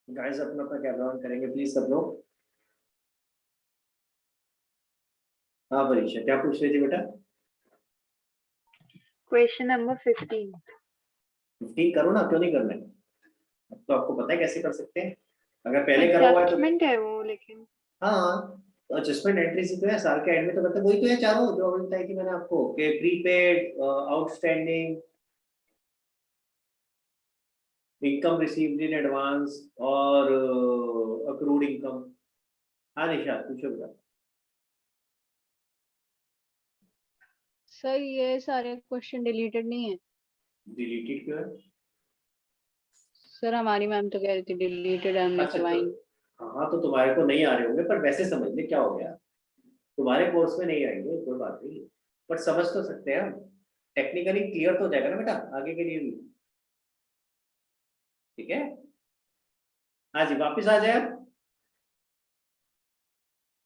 Guys अपना अपना camera on करेंगे प्लीज सब लोग। हाँ परीक्षा क्या पूछ रही थी बेटा? Question number 15। 15 करो ना, क्यों नहीं करना है? अब तो आपको पता है कैसे कर सकते हैं। अगर पहले करा हुआ है तो एडजस्टमेंट है वो, लेकिन हाँ, तो एडजस्टमेंट एंट्री से तो है, साल के एंड में तो करते हैं। वही तो है चारों जो अभी बताई थी मैंने आपको कि prepaid, outstanding, income received in advance और अक्रूड इनकम। हाँ निशा पूछो बेटा। सर ये सारे क्वेश्चन डिलीटेड नहीं है। डिलीटेड क्यों है? सर हमारी मैम तो कह रही थी डिलीटेड है, हमने अच्छा तो करवाई। हाँ, तो तुम्हारे को नहीं आ रहे होंगे, पर वैसे समझ ले क्या हो गया। तुम्हारे कोर्स में नहीं आएंगे कोई बात नहीं, बट समझ तो सकते हैं हम। टेक्निकली क्लियर तो हो जाएगा ना बेटा आगे के लिए भी। ठीक है, हाँ जी वापस आ जाए अब।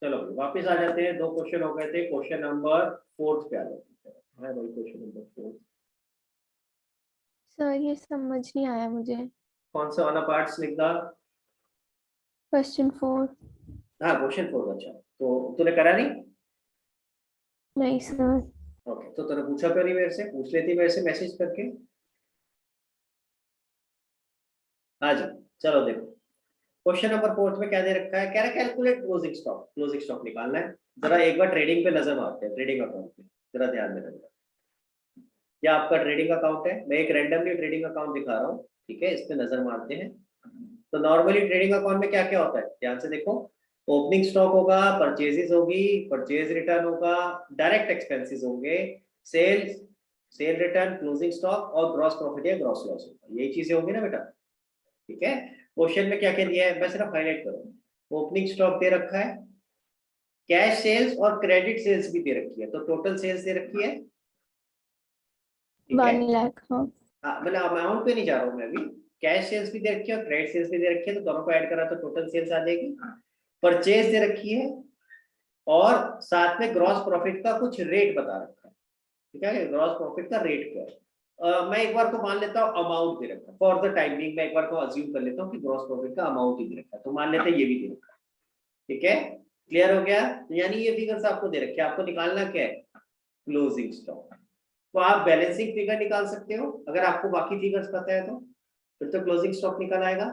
चलो वापस आ जाते हैं, दो क्वेश्चन हो गए थे। क्वेश्चन नंबर 4 पे आ जाते हैं। है भाई क्वेश्चन नंबर 4। सर ये समझ नहीं आया मुझे। कौन सा वाला पार्ट लिखा? क्वेश्चन 4। हाँ क्वेश्चन 4। अच्छा तो तूने करा नहीं? नहीं सर। ओके, तो तूने पूछा क्यों नहीं मेरे से? पूछ लेती मेरे से मैसेज करके। हाँ जी, चलो देखो क्वेश्चन नंबर 4 में क्या दे रखा है। कह रहा है calculate closing stock. Closing stock निकालना है। जरा एक बार ट्रेडिंग पे नजर मारते हैं, ट्रेडिंग अकाउंट पे जरा ध्यान देना। क्या आपका ट्रेडिंग अकाउंट है? मैं एक रैंडमली ट्रेडिंग अकाउंट दिखा रहा हूँ, ठीक है, इस पे नजर मारते हैं। तो नॉर्मली ट्रेडिंग अकाउंट में क्या क्या होता है ध्यान से देखो। ओपनिंग स्टॉक होगा, परचेजेस होगी, परचेज रिटर्न होगा, डायरेक्ट एक्सपेंसेस होंगे, sales, sale return, closing stock और ग्रॉस प्रॉफिट या ग्रॉस लॉस होगा। यही चीजें होंगी ना बेटा? ठीक है, क्वेश्चन में क्या क्या दिया है मैं सिर्फ हाईलाइट करूँ। ओपनिंग स्टॉक दे रखा है, कैश सेल्स और क्रेडिट सेल्स भी दे रखी है, तो टोटल सेल्स दे रखी है। ठीक है, 1 लाख। हाँ। हाँ मतलब अमाउंट पे नहीं जा रहा हूँ मैं अभी। कैश सेल्स भी दे रखी है और क्रेडिट सेल्स भी दे रखी है, तो दोनों को ऐड करा तो टोटल सेल्स आ जाएगी। परचेज दे रखी है और साथ में ग्रॉस प्रॉफिट का कुछ रेट बता रखा है। ठीक है, ग्रॉस प्रॉफिट का रेट क्या है। मैं एक बार को मान लेता हूँ अमाउंट दे रखा है फॉर द टाइमिंग। मैं एक बार को अज्यूम कर लेता हूँ कि ग्रॉस प्रॉफिट का अमाउंट ही दे रखा है, तो मान लेते हैं ये भी दे रखा है। ठीक है, क्लियर हो गया? तो यानी ये फिगर्स आपको दे रखे हैं, आपको निकालना क्या है? Closing stock. तो आप बैलेंसिंग फिगर निकाल सकते हो अगर आपको बाकी फिगर्स पता है तो, फिर तो क्लोजिंग स्टॉक निकल आएगा।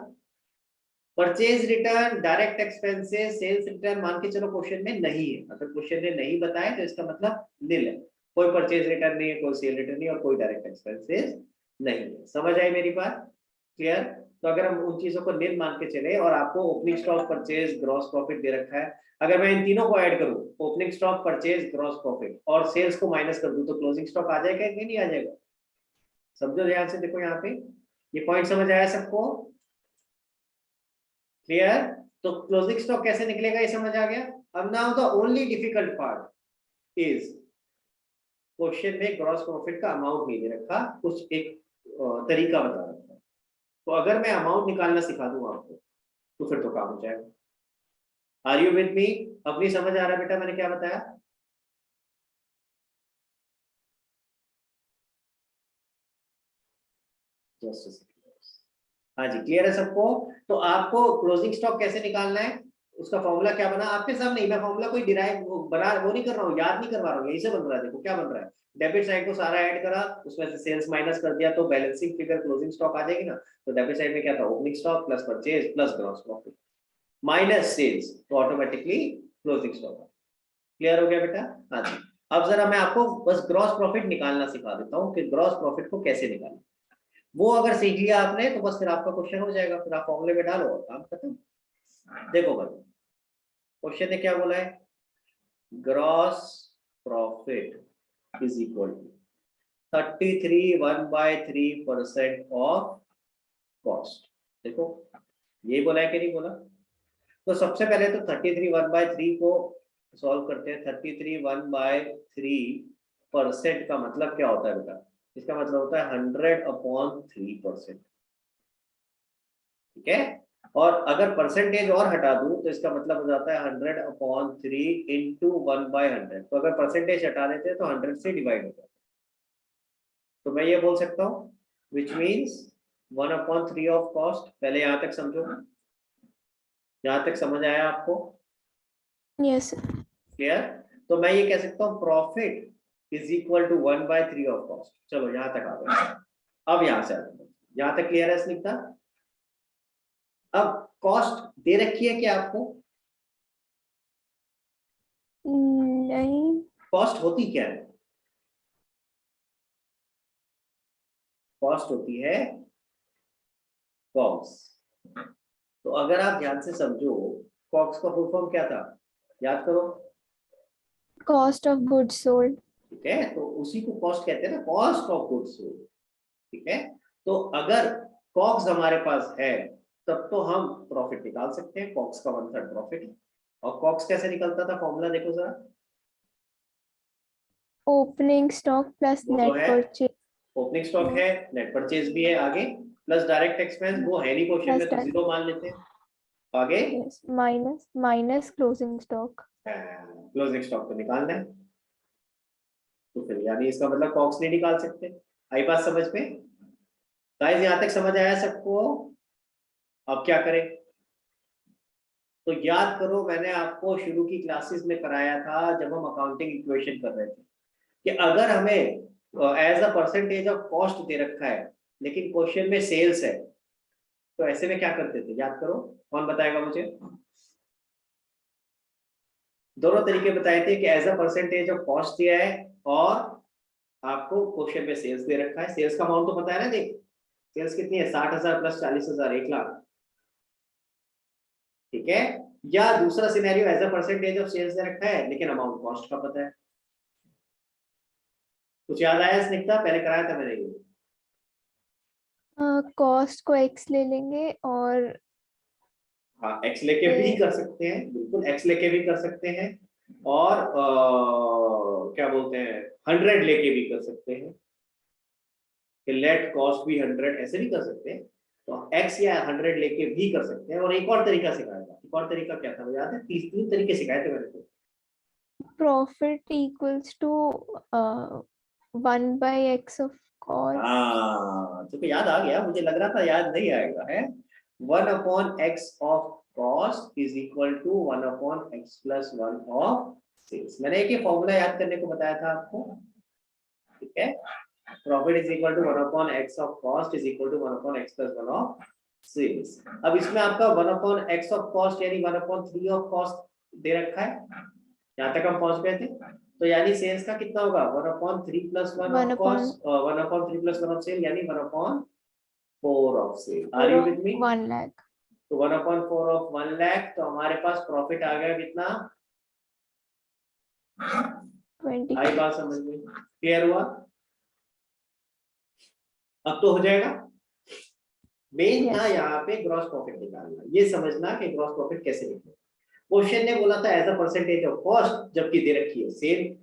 Purchase return, direct expenses, sales return मान के चलो क्वेश्चन में नहीं है। अगर क्वेश्चन ने नहीं बताया तो इसका मतलब नील है। कोई परचेज रिटर्न नहीं है, कोई सेल रिटर्न नहीं और कोई डायरेक्ट एक्सपेंसेस नहीं है। समझ आई मेरी बात? क्लियर? तो अगर हम उन चीजों को नील मान के चले और आपको opening stock, purchase, gross profit दे रखा है, अगर मैं इन तीनों को ऐड करूं, opening stock, purchase, gross profit और सेल्स को माइनस कर दूं, तो क्लोजिंग स्टॉक आ जाएगा कि नहीं आ जाएगा? समझो ध्यान से देखो यहाँ पे, ये पॉइंट समझ आया सबको? क्लियर? तो क्लोजिंग स्टॉक कैसे निकलेगा ये समझ आ गया। अब now the only difficult part is, question में ग्रॉस प्रॉफिट का अमाउंट नहीं दे रखा, कुछ एक तरीका बता रखा है। तो अगर मैं अमाउंट निकालना सिखा दूं आपको तो फिर तो काम हो जाएगा। Are you with me? अपनी समझ आ रहा है बेटा मैंने क्या बताया? जस्ट, हाँ जी क्लियर है सबको? तो आपको क्लोजिंग स्टॉक कैसे निकालना है, उसका फॉर्मूला क्या बना आपके सामने। मैं फॉर्मूला कोई डिराइव बना वो नहीं कर रहा हूँ, याद नहीं करवा रहा हूँ, यही से बन रहा है। देखो क्या बन रहा है, डेबिट साइड को सारा ऐड करा, उसमें से सेल्स माइनस कर दिया तो बैलेंसिंग फिगर क्लोजिंग स्टॉक आ जाएगी ना। तो डेबिट साइड में क्या था, opening stock plus purchase plus gross profit minus sales, तो ऑटोमेटिकली क्लोजिंग स्टॉक। क्लियर हो गया बेटा? हाँ जी। अब जरा मैं आपको बस ग्रॉस प्रॉफिट निकालना सिखा देता हूँ कि ग्रॉस प्रॉफिट को कैसे निकालना। वो अगर सीख लिया आपने तो बस फिर आपका क्वेश्चन हो जाएगा, फिर आप फॉर्मूले में डालो और काम खत्म। देखो भाई क्वेश्चन ने क्या बोला है, gross profit is equal to 33 of cost. देखो ये बोला है कि नहीं बोला? तो सबसे पहले तो 33 को सॉल्व करते हैं। 33 का मतलब क्या होता है बेटा? इसका मतलब होता है 100/3%। ठीक है, और अगर परसेंटेज और हटा दूं तो इसका मतलब हो जाता है 100/3 इंटू 1/100। तो अगर परसेंटेज हटा देते हैं तो 100 से डिवाइड हो जाता है। तो मैं ये बोल सकता हूँ विच मीन्स 1/3 ऑफ कॉस्ट। पहले यहां तक समझो, यहाँ तक समझ आया आपको? Yes sir. क्लियर? तो मैं ये कह सकता हूँ profit is equal to 1/3 of cost. चलो यहाँ तक आ गए। अब यहाँ से आते हैं, यहाँ तक क्लियर है स्निग्धा? अब कॉस्ट दे रखी है क्या आपको? नहीं। कॉस्ट होती क्या है? कॉस्ट होती है कॉग्स। तो अगर आप ध्यान से समझो, कॉग्स का फुल फॉर्म क्या था, याद करो। Cost of goods sold. ठीक है, तो उसी को कॉस्ट कहते हैं ना, कॉस्ट ऑफ गुड्स सोल्ड। ठीक है, तो अगर कॉग्स हमारे पास है तब तो हम प्रॉफिट निकाल सकते हैं। कॉग्स का 1/3 प्रॉफिट है। और कॉग्स कैसे निकलता था, फॉर्मूला देखो जरा। ओपनिंग स्टॉक प्लस वो तो नेट है, परचेज ओपनिंग स्टॉक है, नेट परचेज भी है, आगे प्लस डायरेक्ट एक्सपेंस, वो है नहीं क्वेश्चन में प्लस तो जीरो मान लेते हैं। आगे yes minus closing stock. Closing stock तो निकालना है, तो फिर यानी इसका मतलब कॉग्स नहीं निकाल सकते। आई बात समझ में? गाइस यहाँ तक समझ आया सबको? अब क्या करें? तो याद करो, मैंने आपको शुरू की क्लासेस में कराया था जब हम अकाउंटिंग इक्वेशन कर रहे थे, कि अगर हमें as a percentage of cost दे रखा है लेकिन क्वेश्चन में सेल्स है, तो ऐसे में क्या करते थे, याद करो। कौन बताएगा मुझे? दोनों तरीके बताए थे कि as a percentage of cost दिया है और आपको क्वेश्चन में सेल्स दे रखा है। सेल्स का अमाउंट तो पता है ना, देख सेल्स कितनी है, 60,000 प्लस 40,000, 1,00,000। ठीक है, या दूसरा scenario as a percentage of sales दे रखा है लेकिन अमाउंट कॉस्ट का पता है। कुछ याद आया स्निग्धा? पहले कराया था मैंने ये। कॉस्ट को एक्स ले लेंगे और हाँ, एक्स लेके भी कर सकते हैं, बिल्कुल एक्स लेके भी कर सकते हैं, और क्या बोलते हैं 100 लेके भी कर सकते हैं, कि लेट कॉस्ट भी 100, ऐसे भी कर सकते हैं। तो एक्स या 100 लेके भी कर सकते हैं। और एक और तरीका सिखाया था, एक और तरीका क्या था वो याद है? 3 तरीके सिखाए थे मैंने तो। Profit equals to 1/x of cost. हाँ, तो याद आ गया, मुझे लग रहा था याद नहीं आएगा है। 1/x of cost is equal to 1/x plus 1 of sales. मैंने एक ही फॉर्मूला याद करने को बताया था आपको। ठीक है, profit is equal to 1/x of cost is equal to 1/x plus 1 of sales. अब इसमें आपका 1/x ऑफ कॉस्ट यानी 1/3 ऑफ कॉस्ट दे रखा है। यहाँ तक हम पहुंच गए थे। तो यानी सेल्स का कितना होगा, 1/3 plus 1 of cost, 1/3 plus 1 of sale यानी 1/4 of sale. Are you with me? 1 lakh. तो 1/4 ऑफ 1 लाख, तो हमारे पास प्रॉफिट आ गया कितना? 20। आई बात समझ में? क्लियर हुआ? अब तो हो जाएगा। मेन था Yes. यहाँ पे ग्रॉस प्रॉफिट निकालना, ये समझना कि ग्रॉस प्रॉफिट कैसे निकले। क्वेश्चन ने बोला था as a percentage of cost, जबकि दे रखी है सेल।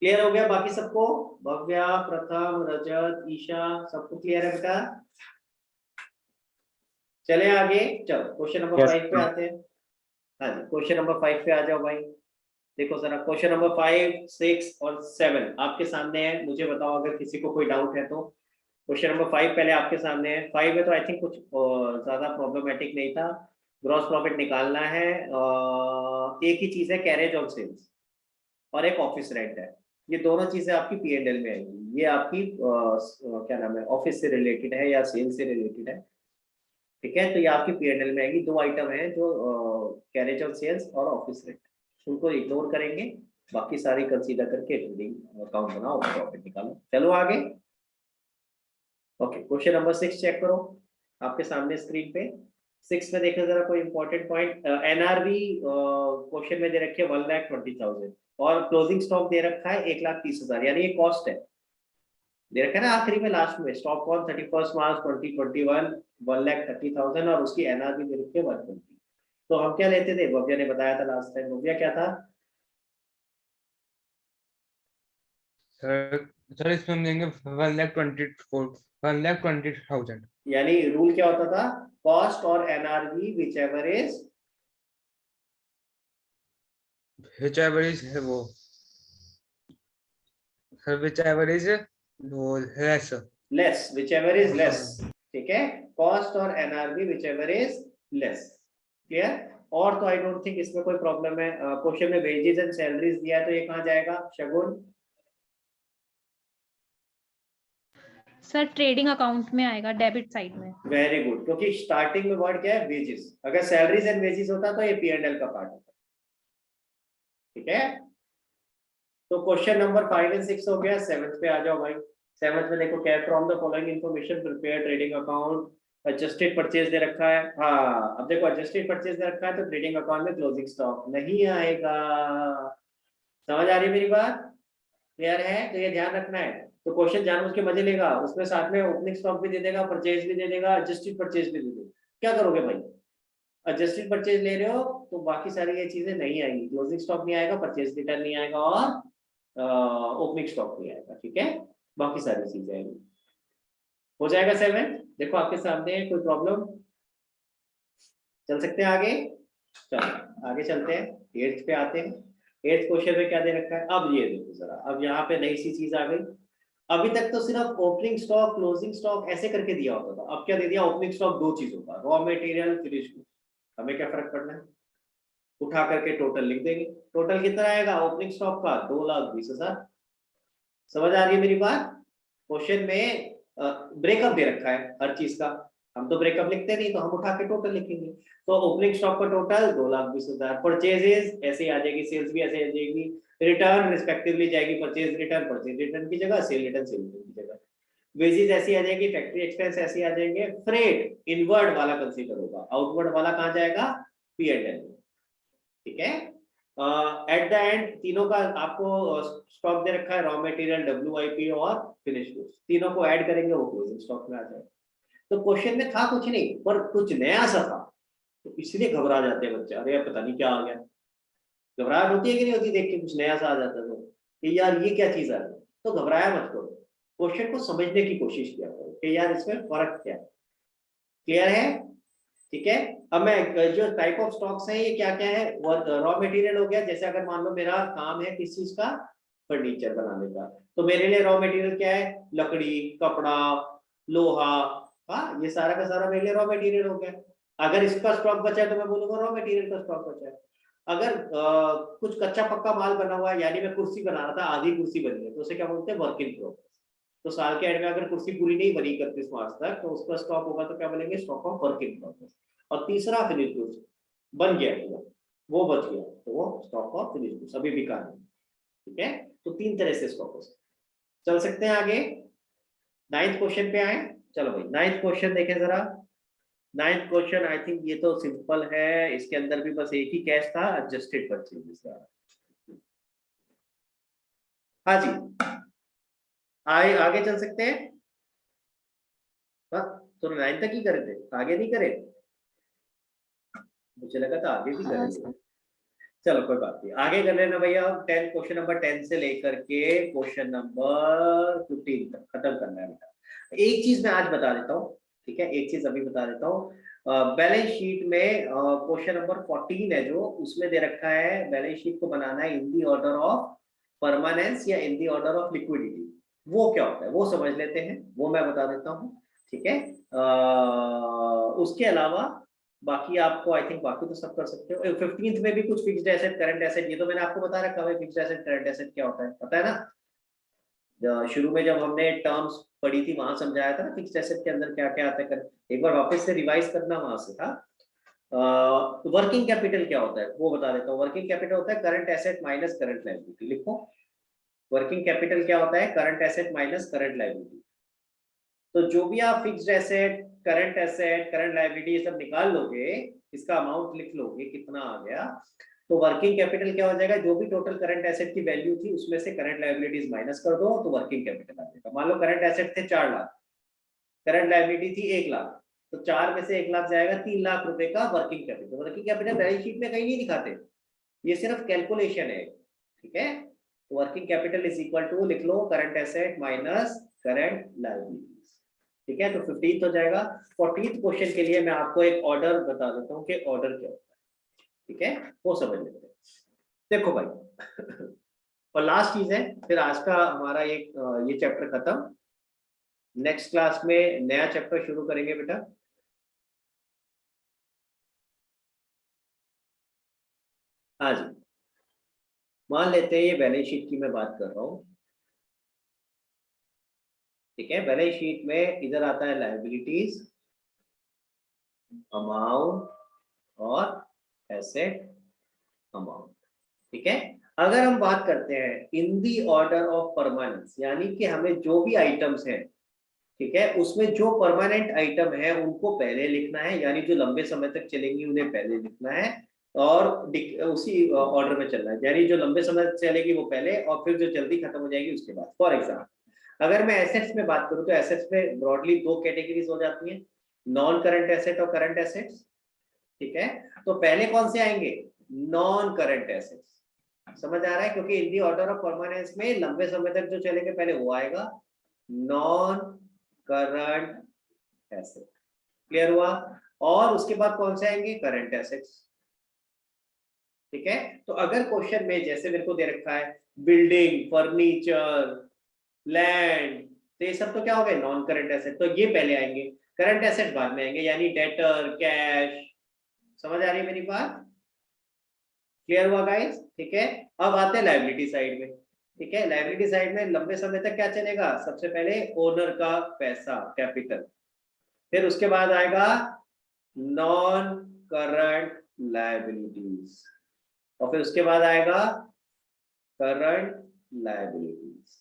क्लियर हो गया बाकी सबको? भव्या, प्रथम, रजत, ईशा, सबको क्लियर है बेटा? चले आगे, चलो क्वेश्चन नंबर 5 पे आते हैं। हाँ जी, क्वेश्चन नंबर 5 पे आ जाओ भाई। देखो जरा, क्वेश्चन नंबर 5, 6 और 7 आपके सामने है। मुझे बताओ अगर किसी को कोई डाउट है तो। क्वेश्चन नंबर 5 पहले आपके सामने है। 5 में तो आई थिंक कुछ ज्यादा प्रॉब्लमेटिक नहीं था। ग्रॉस प्रॉफिट निकालना है। एक ही चीज है, कैरेज ऑन सेल्स, और एक ऑफिस रेंट है। ये दोनों चीजें आपकी P&L में आएगी। ये आपकी क्या नाम है, ऑफिस से रिलेटेड है या सेल्स से रिलेटेड है। ठीक है, तो ये आपकी P&L में आएगी। दो आइटम है जो कैरेज ऑन सेल्स और ऑफिस रेंट, उनको इग्नोर करेंगे, बाकी सारी कंसीडर करके ट्रेडिंग अकाउंट बनाओ, प्रॉफिट निकालो। चलो आगे। ओके, क्वेश्चन नंबर 6 चेक करो आपके सामने स्क्रीन पे। 6 में देखो जरा कोई इंपॉर्टेंट पॉइंट। एनआरबी क्वेश्चन में दे रखी है 1,20,000 और क्लोजिंग स्टॉक दे रखा है 1,30,000, यानी ये कॉस्ट है। दे रखा है ना आखिरी में, लास्ट में, स्टॉक ऑन 31 मार्च 2021 1,30,000 और उसकी एनआरबी दे रखी है 120। तो हम क्या लेते थे, भव्या ने बताया था लास्ट टाइम। भव्या क्या था? सर इसमें हम देंगे 1,20,000। यानी रूल क्या होता था, कॉस्ट और एनआरबी विच एवर इज है वो सर, whichever is वो less। Less, which ever is less. ठीक है, कॉस्ट और NRB which ever is less. Clear? और तो आई डोंट थिंक इसमें कोई प्रॉब्लम है। क्वेश्चन में वेजेस एंड सैलरीज दिया है तो ये कहाँ जाएगा शगुन? सर ट्रेडिंग अकाउंट में आएगा, डेबिट साइड में। वेरी गुड, क्योंकि स्टार्टिंग में वर्ड क्या है वेजेस, अगर सैलरीज एंड वेजेस होता तो ये P&L का पार्ट होता। ठीक है, तो क्वेश्चन नंबर 5 एंड 6 हो गया। 7th पे आ जाओ भाई। 7th में देखो क्या, from the following information prepare trading account. Adjusted purchase दे रखा है। हाँ, अब देखो एडजस्टेड परचेज दे रखा है तो ट्रेडिंग अकाउंट में क्लोजिंग स्टॉक नहीं आएगा। समझ आ रही है मेरी बात? क्लियर है? तो ये ध्यान रखना है। तो क्वेश्चन जानबूझ के मजे लेगा, उसमें साथ में ओपनिंग स्टॉक भी दे देगा, परचेज भी दे देगा, एडजस्टेड परचेज भी दे देगा। क्या करोगे भाई? एडजस्टेड परचेज ले रहे हो तो बाकी सारी ये चीजें नहीं आएंगी, क्लोजिंग स्टॉक नहीं आएगा, परचेज रिटर्न नहीं आएगा और ओपनिंग स्टॉक नहीं आएगा। ठीक है, बाकी सारी चीजें आएंगी। हो जाएगा 7? देखो आपके सामने है, कोई प्रॉब्लम? चल सकते हैं आगे? चलो आगे चलते हैं, 8th पे आते हैं। 8th क्वेश्चन में क्या दे रखा है? अब ये देखो जरा, अब यहाँ पे नई सी चीज आ गई। अभी तक तो सिर्फ ओपनिंग स्टॉक क्लोजिंग स्टॉक ऐसे करके दिया होता था, अब क्या दे दिया? ओपनिंग स्टॉक 2 चीजों का, रॉ मटेरियल फिनिश गुड्स। हमें क्या फर्क पड़ना है, उठा करके टोटल लिख देंगे। टोटल कितना आएगा ओपनिंग स्टॉक का? 2,20,000। समझ आ रही है मेरी बात? क्वेश्चन में ब्रेकअप दे रखा है हर चीज का, हम तो ब्रेकअप लिखते नहीं, तो हम उठा के टोटल लिखेंगे। तो ओपनिंग स्टॉक का टोटल 2,20,000। परचेजेस ऐसे ही आ जाएगी, सेल्स भी ऐसे आ जाएगी, रिटर्न रिस्पेक्टिवली जाएगी, परचेज रिटर्न की जगह, सेल रिटर्न की जगह। वेजेस ऐसी आ जाएगी, फैक्ट्री एक्सपेंस ऐसे आ जाएंगे। फ्रेट इनवर्ड वाला कंसीडर होगा, आउटवर्ड वाला कहाँ जाएगा? P&L। ठीक है, एट द एंड तीनों का आपको स्टॉक दे रखा है, रॉ मटेरियल, WIP और फिनिश गुड्स, तीनों को ऐड करेंगे वो क्लोजिंग स्टॉक में आ जाएगा। तो क्वेश्चन में था कुछ नहीं, पर कुछ नया सा था, तो इसलिए घबरा जाते हैं बच्चे, अरे यार पता नहीं क्या आ गया। घबराहट होती है कि नहीं होती देख के कुछ नया सा आ जाता है तो कि यार ये क्या चीज आ गई? तो घबराया मत करो, क्वेश्चन को समझने की कोशिश किया करो कि यार इसमें फर्क क्या है। क्लियर है? ठीक है, अब मैं जो टाइप ऑफ स्टॉक्स हैं ये क्या क्या है, वो रॉ मटेरियल हो गया। जैसे अगर मान लो मेरा काम है किस चीज का, फर्नीचर बनाने का, तो मेरे लिए रॉ मटेरियल क्या है? लकड़ी, कपड़ा, लोहा। हाँ, ये सारा का सारा मेरे लिए रॉ मटेरियल हो गया। अगर इसका स्टॉक बचा है तो मैं बोलूंगा रॉ मटेरियल का स्टॉक बचा है। अगर कुछ कच्चा पक्का माल बना हुआ है, यानी मैं कुर्सी बना रहा था, आधी कुर्सी बनी है, तो उसे क्या बोलते हैं? Work in progress. तो साल के एंड में अगर कुर्सी पूरी नहीं बनी 31 मार्च तक, तो उसका स्टॉक होगा तो क्या बोलेंगे? Stock of work in progress. और तीसरा फिनिश गुड्स बन गया पूरा, वो बच गया, तो वो स्टॉक ऑफ फिनिश गुड्स अभी बिका नहीं। ठीक है, तो 3 तरह से स्टॉक हो सकते। चल सकते हैं आगे, 9th क्वेश्चन पे आए। चलो भाई 9th क्वेश्चन देखें जरा। 9th क्वेश्चन आई थिंक ये तो सिंपल है, इसके अंदर भी बस एक ही कैश था, एडजस्टेड परचेजेस का। हाँ जी, आगे चल सकते हैं। हाँ, तो 9 तक ही करे थे, आगे नहीं करे? मुझे लगा था आगे भी हाँ करेंगे। सर। चलो कोई बात नहीं, आगे कर लेना भैया। 10 क्वेश्चन नंबर 10 से लेकर के क्वेश्चन नंबर 15 तक खत्म करना है बेटा। एक चीज मैं आज बता देता हूँ, ठीक है, एक चीज अभी बता देता हूँ। बैलेंस शीट में क्वेश्चन नंबर 14 है जो, उसमें दे रखा है बैलेंस शीट को बनाना है in the order of permanence या इन दी ऑर्डर ऑफ लिक्विडिटी। वो क्या होता है वो समझ लेते हैं, वो मैं बता देता हूँ। ठीक है, उसके अलावा बाकी आपको आई थिंक बाकी तो सब कर सकते हो। 15th में भी कुछ फिक्स्ड एसेट, करंट एसेट, ये तो मैंने आपको बता रखा है फिक्स्ड एसेट करंट एसेट क्या होता है, पता है ना? शुरू में जब हमने टर्म्स पढ़ी थी वहां समझाया था ना फिक्स्ड एसेट के अंदर क्या क्या आता है। एक बार वापस से रिवाइज करना वहां से था। वर्किंग कैपिटल क्या होता है वो बता देता हूँ। वर्किंग कैपिटल होता है current asset minus current liability. लिखो, वर्किंग कैपिटल क्या होता है? Current asset minus current liability. तो जो भी आप फिक्स्ड एसेट, करंट लायबिलिटी ये सब निकाल लोगे, इसका अमाउंट लिख लोगे कितना आ गया, तो वर्किंग कैपिटल क्या हो जाएगा? जो भी टोटल करंट एसेट की वैल्यू थी उसमें से करंट लायबिलिटीज माइनस कर दो तो वर्किंग कैपिटल आ जाएगा। मान लो करंट एसेट थे 4 लाख, करंट लायबिलिटी थी 1 लाख, तो 4 में से 1 लाख जाएगा 3 लाख रुपए का working capital. Working capital balance sheet में कहीं नहीं दिखाते, ये सिर्फ कैलकुलेशन है। ठीक है, तो working capital is equal to लिख लो current asset minus current liabilities. ठीक है, तो 15th हो जाएगा। 14th क्वेश्चन के लिए मैं आपको एक ऑर्डर बता देता हूँ कि ऑर्डर क्या होता है। ठीक है, वो समझ लेते हैं। देखो भाई और लास्ट चीज है, फिर आज का हमारा ये चैप्टर खत्म। नेक्स्ट क्लास में नया चैप्टर शुरू करेंगे बेटा। हाँ जी, मान लेते हैं ये बैलेंस शीट की मैं बात कर रहा हूँ, ठीक है। बैलेंस शीट में इधर आता है लायबिलिटीज, अमाउंट और एसेट अमाउंट, ठीक है। अगर हम बात करते हैं इन दी ऑर्डर ऑफ परमानेंस, यानी कि हमें जो भी आइटम्स हैं, ठीक है, उसमें जो परमानेंट आइटम है उनको पहले लिखना है, यानी जो लंबे समय तक चलेंगी उन्हें पहले लिखना है, और उसी ऑर्डर में चलना है, यानी जो लंबे समय तक चलेगी वो पहले, और फिर जो जल्दी खत्म हो जाएगी उसके बाद। फॉर एग्जाम्पल अगर मैं एसेट्स में बात करूं तो एसेट्स में ब्रॉडली दो कैटेगरीज हो जाती हैं, नॉन करंट एसेट और करंट एसेट्स, ठीक है। तो पहले कौन से आएंगे? Non current assets. समझ आ रहा है? क्योंकि इन दी ऑर्डर ऑफ परमानेंस में लंबे समय तक जो चलेंगे पहले वो आएगा, नॉन करंट एसेट। क्लियर हुआ? और उसके बाद कौन से आएंगे? करंट एसेट्स, ठीक है। तो अगर क्वेश्चन में जैसे मेरे को दे रखा है बिल्डिंग, फर्नीचर, लैंड, तो ये सब तो क्या हो गए? नॉन करंट एसेट, तो ये पहले आएंगे, करंट एसेट बाद में आएंगे, यानी डेटर, कैश। समझ आ रही है मेरी बात? क्लियर हुआ गाइस? ठीक है। अब आते हैं लायबिलिटी साइड में, ठीक है। लायबिलिटी साइड में लंबे समय तक क्या चलेगा? सबसे पहले ओनर का पैसा, कैपिटल, फिर उसके बाद आएगा नॉन करंट लायबिलिटीज, और फिर उसके बाद आएगा करंट लायबिलिटीज।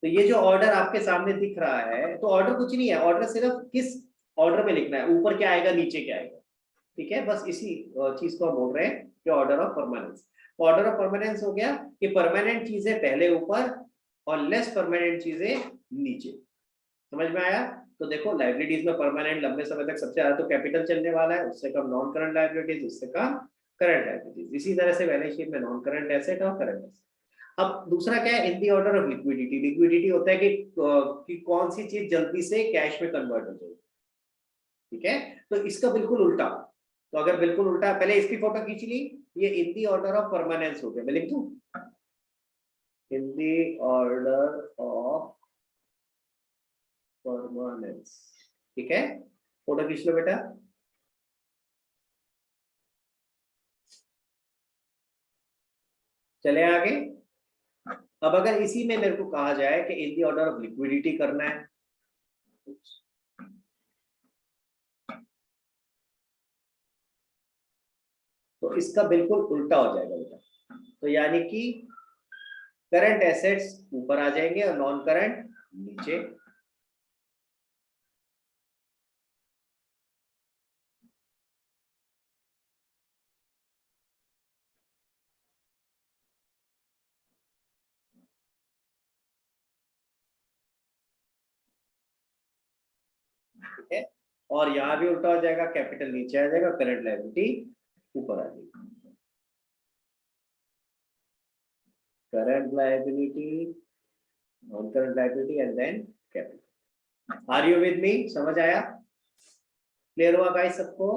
तो ये जो ऑर्डर आपके सामने दिख रहा है, तो ऑर्डर कुछ नहीं है, ऑर्डर सिर्फ किस ऑर्डर में लिखना है, ऊपर क्या आएगा नीचे क्या आएगा, ठीक है। बस इसी चीज को हम बोल रहे हैं कि order of permanence. Order of permanence हो गया कि परमानेंट चीजें पहले ऊपर और लेस परमानेंट चीजें नीचे। समझ में आया? तो देखो लायबिलिटीज में परमानेंट लंबे समय तक सबसे ज्यादा तो कैपिटल चलने वाला है, उससे कम नॉन करंट लायबिलिटीज, उससे कम करंट लायबिलिटीज। इसी तरह से बैलेंस शीट में नॉन करंट एसेट और करंट एसेट। अब दूसरा क्या है? In the order of liquidity. Liquidity होता है कि कौन सी चीज जल्दी से कैश में कन्वर्ट हो जाएगी, ठीक है। तो इसका बिल्कुल उल्टा, तो अगर बिल्कुल उल्टा, पहले इसकी फोटो खींच ली, ये इन दी ऑर्डर ऑफ परमानेंस हो गया, मैं लिख दूं इन दी ऑर्डर ऑफ परमानेंस, ठीक है। फोटो खींच लो बेटा। चले आगे। अब अगर इसी में मेरे को कहा जाए कि इन दी ऑर्डर ऑफ लिक्विडिटी करना है, तो इसका बिल्कुल उल्टा हो जाएगा बेटा। तो यानी कि करंट एसेट्स ऊपर आ जाएंगे और नॉन करंट नीचे। ठीक है। और यहां भी उल्टा हो जाएगा, कैपिटल नीचे आ जाएगा, करंट लायबिलिटी ऊपर आ जाएगी। Current liability, non current liability and then capital. Are you with me? समझ आया? क्लियर हुआ गाइस सबको?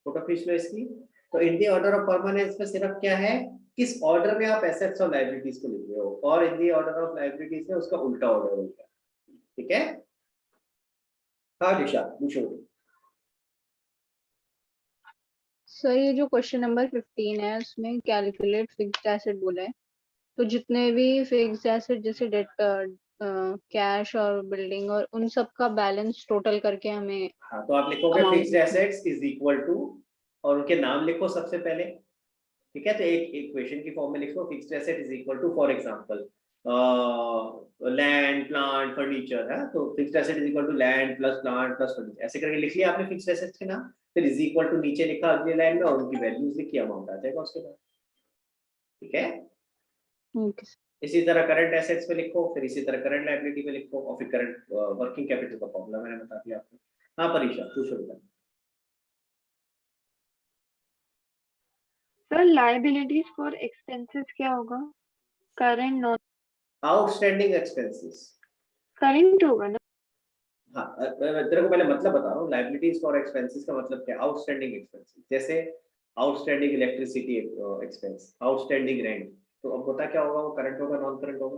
फोटो खींच लो इसकी। तो इन दी ऑर्डर ऑफ परमानेंस में सिर्फ क्या है, किस ऑर्डर में आप एसेट्स और लायबिलिटीज को लिख रहे हो, और इन दी ऑर्डर ऑफ लायबिलिटीज में उसका उल्टा ऑर्डर होगा, ठीक है। हाँ दिशा पूछो। सर ये जो क्वेश्चन नंबर 15 है उसमें कैलकुलेट फिक्स्ड एसेट बोला है, तो जितने भी फिक्स्ड एसेट जैसे डेट, कैश और बिल्डिंग और उन सब का बैलेंस टोटल करके हमें हाँ, तो आप लिखोगे amount fixed assets is equal to, और उनके नाम लिखो सबसे पहले, ठीक है। तो एक इक्वेशन की फॉर्म में लिखो fixed asset is equal to, for example land, plant, furniture है, तो fixed asset is equal to land plus plant plus furniture, ऐसे करके लिख लिया आपने फिक्स्ड एसेट्स के नाम, फिर इज इक्वल टू नीचे लिखा अगली लाइन में और उनकी वैल्यूज लिखी, अमाउंट आ जाएगा उसके बाद, ठीक है। Okay sir. इसी तरह करंट एसेट्स पे लिखो, फिर इसी तरह करंट लायबिलिटी पे लिखो, और फिर करंट वर्किंग कैपिटल का फॉर्मूला मैंने बता दिया आपको। हाँ परीक्षा पूछो बेटा। सर लायबिलिटीज फॉर एक्सपेंसेस क्या होगा? Current non outstanding expenses, current होगा ना? हाँ मैं तेरे को पहले मतलब बता रहा हूँ, लायबिलिटीज फॉर एक्सपेंसेस का मतलब क्या? आउटस्टैंडिंग एक्सपेंसेस, जैसे outstanding electricity expense, outstanding rent, तो अब बता क्या होगा, वो करंट होगा नॉन करंट होगा?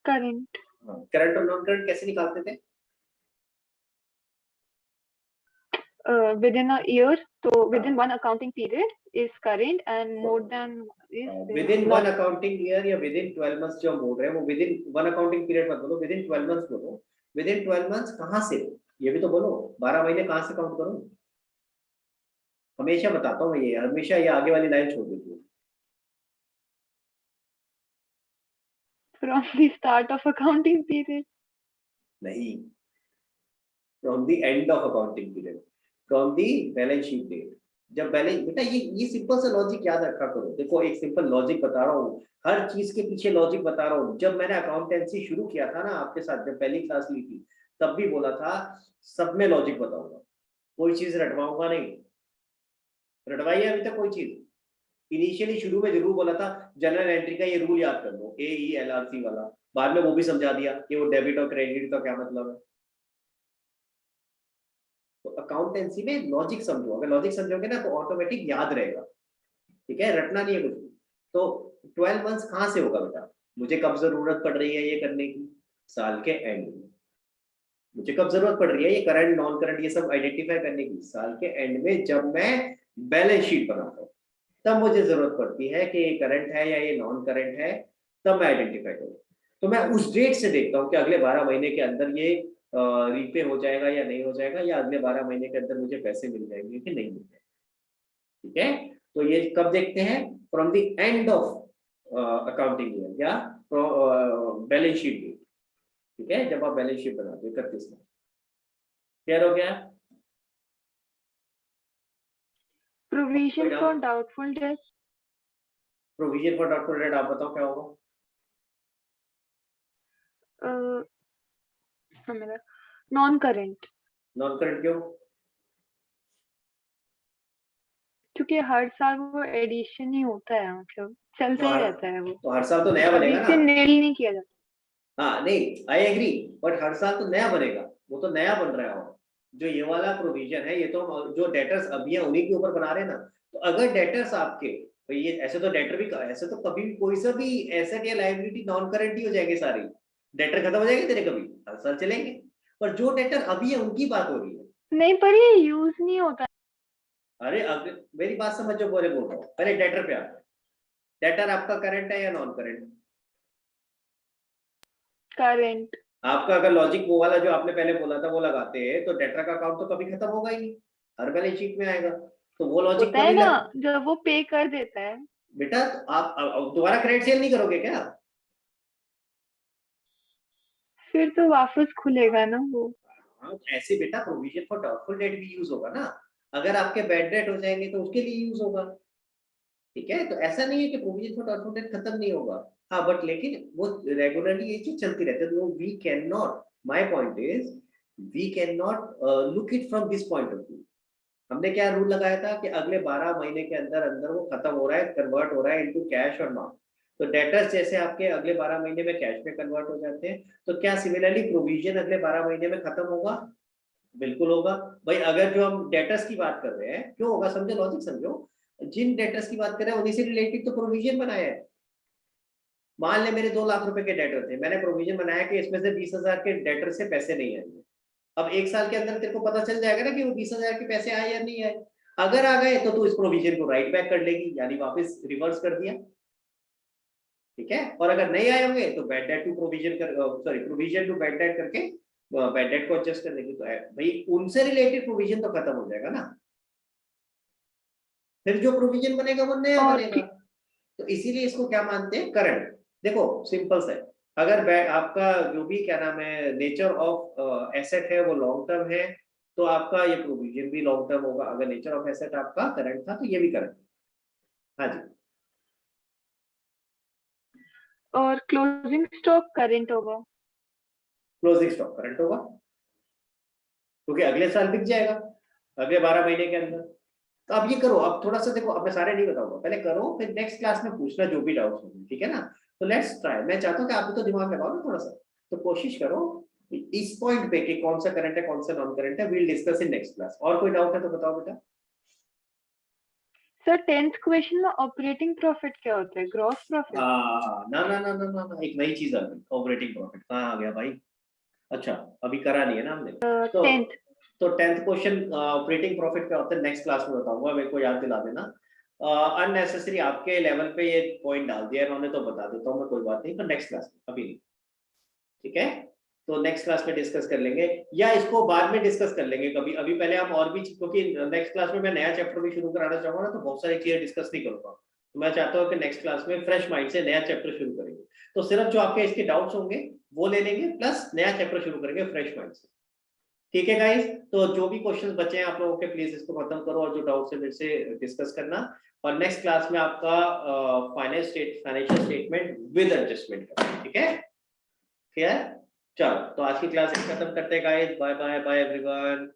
करंट। हाँ, करंट और नॉन करंट कैसे निकालते थे? within a year, तो within one accounting period is current and more than is within not. One accounting year या विदिन 12 मंथ्स जो हम बोल रहे हैं वो विदिन वन अकाउंटिंग पीरियड मत बोलो, विदिन 12 मंथ्स बोलो। विदिन 12 मंथ्स कहाँ से, ये भी तो बोलो। 12 महीने कहाँ से काउंट करो? हमेशा बताता हूँ मैं, ये हमेशा ये आगे वाली लाइन छोड़ देती हूँ। From the start of accounting period. नहीं, from the end of accounting period, from the balance sheet date. जब बैलेंस, बेटा ये सिंपल सा लॉजिक याद रखा करो। देखो एक सिंपल लॉजिक बता रहा हूँ, हर चीज के पीछे लॉजिक बता रहा हूँ। जब मैंने अकाउंटेंसी शुरू किया था ना आपके साथ, जब पहली क्लास ली थी, तब भी बोला था सब में लॉजिक बताऊंगा, कोई चीज रटवाऊंगा नहीं। रटवाई है अभी तक कोई चीज? इनिशियली शुरू में जरूर बोला था जनरल एंट्री का ये रूल याद कर लो, AELRC वाला। बाद में वो भी समझा दिया कि वो डेबिट और क्रेडिट का क्या मतलब है। तो अकाउंटेंसी में लॉजिक समझो, अगर लॉजिक समझोगे ना तो ऑटोमेटिक याद रहेगा। ठीक है, रटना नहीं है कुछ भी। तो 12 मंथ्स कहाँ से होगा बेटा? मुझे कब जरूरत पड़ रही है ये करने की? साल के एंड में। मुझे कब जरूरत पड़ रही है ये करंट नॉन करंट ये सब आइडेंटिफाई करने की? साल के एंड में, जब मैं बैलेंस शीट बनाता हूँ तब मुझे जरूरत पड़ती है कि ये करंट है या ये नॉन करंट है, तब मैं आइडेंटिफाई करूँ। तो मैं उस डेट से देखता हूँ कि अगले 12 महीने के अंदर ये रीपे हो जाएगा या नहीं हो जाएगा, या अगले 12 महीने के अंदर मुझे पैसे मिल जाएंगे कि नहीं मिल जाएंगे। ठीक है, तो ये कब देखते हैं? From the end of accounting year या बैलेंस शीट डेट। ठीक है, जब आप बैलेंस शीट बनाते हो 31 में। क्लियर हो गया? Provision for doubtful debt. Provision for doubtful debt, आप बताओ क्या होगा? मेरा नॉन करेंट, नॉन करंट क्यों? क्योंकि हर साल वो एडिशन ही होता है, मतलब चलता ही रहता है वो, तो हर साल तो नया अभी बनेगा से ना। नील नहीं किया जाता। हाँ नहीं, आई एग्री, बट हर साल तो नया बनेगा, वो तो नया बन रहा है। और जो ये वाला प्रोविजन है, ये तो जो डेटर्स अभी है उन्हीं के ऊपर बना रहे हैं ना। तो अगर डेटर्स आपके, तो ये ऐसे तो डेटर भी, ऐसे तो कभी भी कोई सा भी एसेट या लायबिलिटी नॉन करंट ही हो जाएंगे सारी। डेटर खत्म हो जाएंगे तेरे, कभी हर साल चलेंगे। पर जो डेटर अभी है उनकी बात हो रही है। नहीं, पर ये यूज नहीं होता। अरे अगर मेरी बात समझो, बोल रहा हूँ पहले डेटर पे आता है। डेटर आपका करंट है या नॉन करंट? करेंट। आपका अगर लॉजिक वो वाला जो आपने पहले बोला था वो लगाते हैं, तो डेटर का अकाउंट तो कभी खत्म होगा ही नहीं, हर बैलेंस शीट में आएगा। तो वो लॉजिक होता है कभी ना, जब वो पे कर देता है। बेटा तो आप दोबारा क्रेडिट सेल नहीं करोगे क्या? फिर तो वापस खुलेगा ना वो। हाँ, ऐसे बेटा प्रोविजन फॉर डाउटफुल डेट भी यूज होगा ना। अगर आपके बैड डेट हो जाएंगे तो उसके लिए यूज होगा। ठीक है, तो ऐसा नहीं है कि प्रोविजन फॉर डाउटफुल डेट खत्म नहीं होगा। हाँ बट लेकिन वो रेगुलरली ये चीज चलती रहती है। तो we can not, my point is we can not look it from this point of view. हमने क्या रूल लगाया था कि अगले 12 महीने के अंदर अंदर वो खत्म हो रहा है, कन्वर्ट हो रहा है इनटू कैश और नॉन। तो डेटर्स जैसे आपके अगले 12 महीने में कैश में कन्वर्ट हो जाते हैं, तो क्या सिमिलरली प्रोविजन अगले 12 महीने में खत्म होगा? बिल्कुल होगा भाई। अगर जो हम डेटर्स की बात कर रहे हैं, क्यों होगा? समझो लॉजिक समझो। जिन डेटर्स की बात कर रहे हैं उन्हीं से रिलेटेड तो प्रोविजन बनाया है। मान ले मेरे 2 लाख रुपए के डेटर थे, मैंने प्रोविजन बनाया कि इसमें से 20,000 के डेटर से पैसे नहीं आएंगे। अब 1 साल के अंदर तेरे को पता चल जाएगा ना कि वो 20,000 के पैसे आए या नहीं आए। अगर आ गए तो तू इस प्रोविजन को राइट बैक कर लेगी, यानी वापस रिवर्स कर दिया। ठीक है, और अगर नहीं आए होंगे तो बैड डेट टू प्रोविजन कर, sorry provision to bad debt करके बैड डेट को एडजस्ट कर देगी। तो भाई उनसे रिलेटेड प्रोविजन तो खत्म हो जाएगा ना, फिर जो प्रोविजन बनेगा वो नया बनेगा। तो इसीलिए इसको क्या मानते हैं? करंट। देखो सिंपल सा है, अगर आपका जो भी क्या नाम है नेचर ऑफ एसेट है वो लॉन्ग टर्म है, तो आपका ये प्रोविजन भी लॉन्ग टर्म होगा। अगर नेचर ऑफ एसेट आपका करंट था तो ये भी करंट। हाँ जी। और क्लोजिंग स्टॉक करेंट होगा। क्लोजिंग स्टॉक करंट होगा क्योंकि अगले साल बिक जाएगा अगले 12 महीने के अंदर। तो अब ये करो, अब थोड़ा सा देखो, अब मैं सारे नहीं बताऊंगा, पहले करो फिर नेक्स्ट क्लास में पूछना जो भी डाउट्स होंगे। ठीक है ना? तो लेट्स ट्राई। मैं चाहता हूँ कि आप भी तो दिमाग लगाओ ना थोड़ा सा, तो कोशिश करो इस पॉइंट पे कि कौन सा करंट है कौन सा नॉन करंट है। We'll discuss in next class. और कोई डाउट है तो बताओ बेटा। सर 10th क्वेश्चन में ऑपरेटिंग प्रॉफिट क्या होता है? Gross profit? ना ना ना ना ना, एक नई चीज आ गई, ऑपरेटिंग प्रॉफिट कहाँ आ गया भाई? अच्छा अभी करा नहीं है ना हमने। तो 10th तो 10th क्वेश्चन ऑपरेटिंग प्रॉफिट क्या होता है नेक्स्ट क्लास में बताऊंगा, मेरे को याद दिला देना। अननेसेसरी आपके लेवल पे ये पॉइंट डाल दिया इन्होंने, तो बता देता हूँ मैं, कोई बात नहीं, तो नेक्स्ट क्लास में, अभी नहीं, ठीक है। तो नेक्स्ट क्लास में डिस्कस कर लेंगे, या इसको बाद में डिस्कस कर लेंगे कभी, अभी पहले हम और भी, क्योंकि नेक्स्ट क्लास में मैं नया चैप्टर भी शुरू कराना चाहूंगा ना, तो बहुत सारी चीजें डिस्कस नहीं करूंगा। तो मैं चाहता हूँ कि नेक्स्ट क्लास में फ्रेश माइंड से नया चैप्टर शुरू करेंगे, तो सिर्फ जो आपके इसके डाउट्स होंगे वो ले लेंगे, प्लस नया चैप्टर शुरू करेंगे फ्रेश माइंड से, ठीक है गाइस। तो जो भी क्वेश्चंस बचे हैं आप लोगों के, प्लीज इसको खत्म करो, और जो डाउट्स है मेरे से डिस्कस करना, और नेक्स्ट क्लास में आपका फाइनेंशियल स्टेटमेंट विद एडजस्टमेंट करना, ठीक है, क्लियर। चलो, तो आज की क्लास खत्म करते हैं guys, bye bye bye everyone.